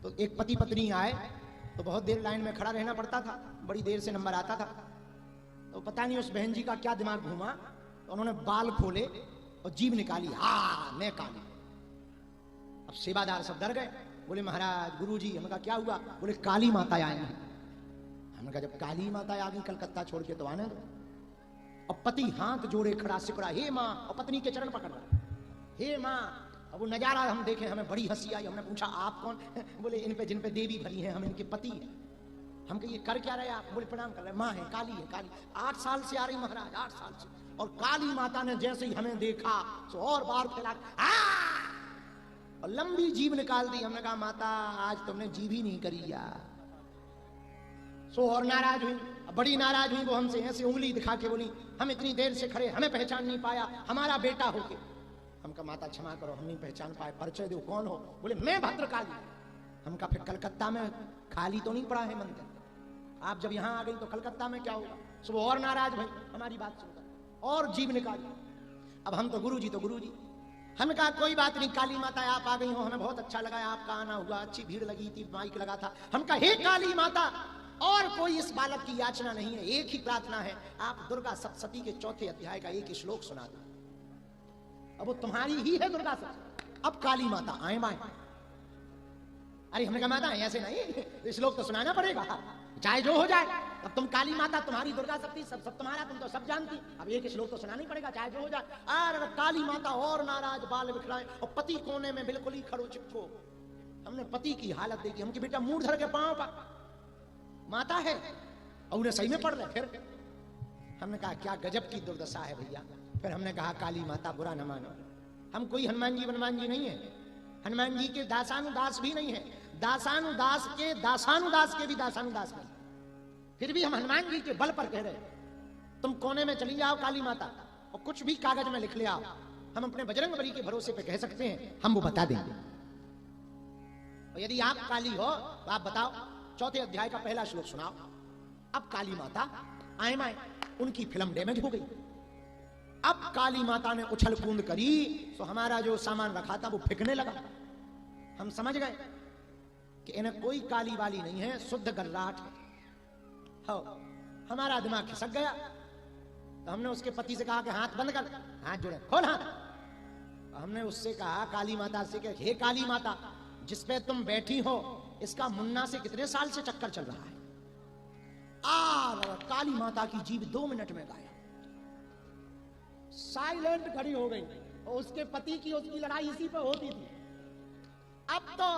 तो एक पति पत्नी आए तो बहुत देर लाइन में खड़ा रहना पड़ता था, बड़ी देर से नंबर आता था। तो पता नहीं उस बहन जी का क्या दिमाग घूमा, तो उन्होंने बाल खोले और जीभ निकाली, हाँ मैं काली। अब सेवादार सब डर गए, बोले महाराज गुरुजी। हमने कहा क्या हुआ? बोले काली माता आई है। हमने कहा जब काली माता आ गई कलकत्ता छोड़ के तो आने दो। और पति हाथ जोड़े खड़ा सिकुड़ा, हे माँ, और पत्नी के चरण पकड़ रहा, हे माँ। अब वो नजारा हम देखे, हमें बड़ी हंसी आई। हमने पूछा आप कौन? बोले इन पे जिन पे देवी भरी है हम इनके पति हैं। हम कहिए कर क्या रहे आप? बोले प्रणाम कर रहे। माँ है, काली है, काली 8 साल से आ रही महाराज, 8 साल से। और काली माता ने जैसे ही हमें देखा तो और बार फैला और लंबी जीभ निकाल दी। हमने कहा माता आज तुमने जीभ ही नहीं करी यार। सो और नाराज हुई, बड़ी नाराज हुई वो हमसे, ऐसे उंगली दिखा के बोली हम इतनी देर से खड़े, हमें पहचान नहीं पाया, हमारा बेटा होके। हम कहा माता क्षमा करो, हम नहीं पहचान पाए, परिचय दो कौन हो? बोले मैं भद्रकाली। हम कहा फिर कलकत्ता में खाली तो नहीं पड़ा है मंदिर, आप जब यहाँ आ गई तो कलकत्ता में क्या होगा? सुबह और नाराज भाई हमारी बात सुनकर और जीभ निकाली। अब हम तो गुरुजी तो गुरुजी। हमने कहा कोई बात नहीं काली माता आप आ गई हो, हमें बहुत अच्छा लगा आपका आना हुआ, अच्छी भीड़ लगी थी, माइक लगा था। हम कहा हे काली माता और कोई इस बालक की याचना नहीं है, एक ही प्रार्थना है, आप दुर्गा सप्तशती के 4थे अध्याय का एक श्लोक सुना दो। अब वो तुम्हारी ही है दुर्गा सप्तशती। अब काली माता आए बाएं। अरे हमने कहा माता ऐसे नहीं, श्लोक तो सुनाना पड़ेगा, चाहे जो हो जाए। अब तुम काली माता, तुम्हारी दुर्गा सप्तशती, सब तुम्हारा, तुम तो सब जानती, अब एक श्लोक तो सुनाना ही पड़ेगा चाहे जो हो जाए। अरे काली माता और नाराज, बाल बिखराए और पति कोने में बिल्कुल ही खड़ो चिपको। हमने पति की हालत देखी, हमके बेटा मुंह धर के पांव पर माता है और उन्हें सही में पड़ रहे। फिर हमने कहा क्या गजब की दुर्दशा है भैया। फिर हमने कहा काली माता बुरा न मानो, हम कोई हनुमान जी बनमान जी नहीं है, हनुमान जी के दासानुदास भी नहीं है, दासानुदास के दासानुदास के भी दासानुदास नहीं, फिर भी हम हनुमान जी के बल पर कह रहे तुम कोने में चली जाओ काली माता और कुछ भी कागज में लिख ले आओ, हम अपने बजरंगबली के भरोसे पे कह सकते हैं, हम वो बता देंगे। और यदि आप काली हो तो आप बताओ, 4थे अध्याय का पहला श्लोक सुनाओ। अब काली माता आए माए, उनकी फिल्म डैमेज हो गई। अब काली माता ने उछल कूद करी तो हमारा जो सामान रखा था वो फेंकने लगा। हम समझ गए कि इन्हें कोई काली वाली नहीं है, शुद्ध गर्राट है। हो हमारा दिमाग खिसक गया। तो हमने उसके पति से कहा कि हाथ बंद कर, हाथ जोड़े, खोल हाथ। हमने उससे कहा काली माता से कि हे काली माता, जिस पे तुम बैठी हो इसका मुन्ना से कितने साल से चक्कर चल रहा है? काली माता की जीभ 2 मिनट में गायब, साइलेंट खड़ी हो गई। और उसके पति की उसकी लड़ाई इसी पे होती थी। अब तो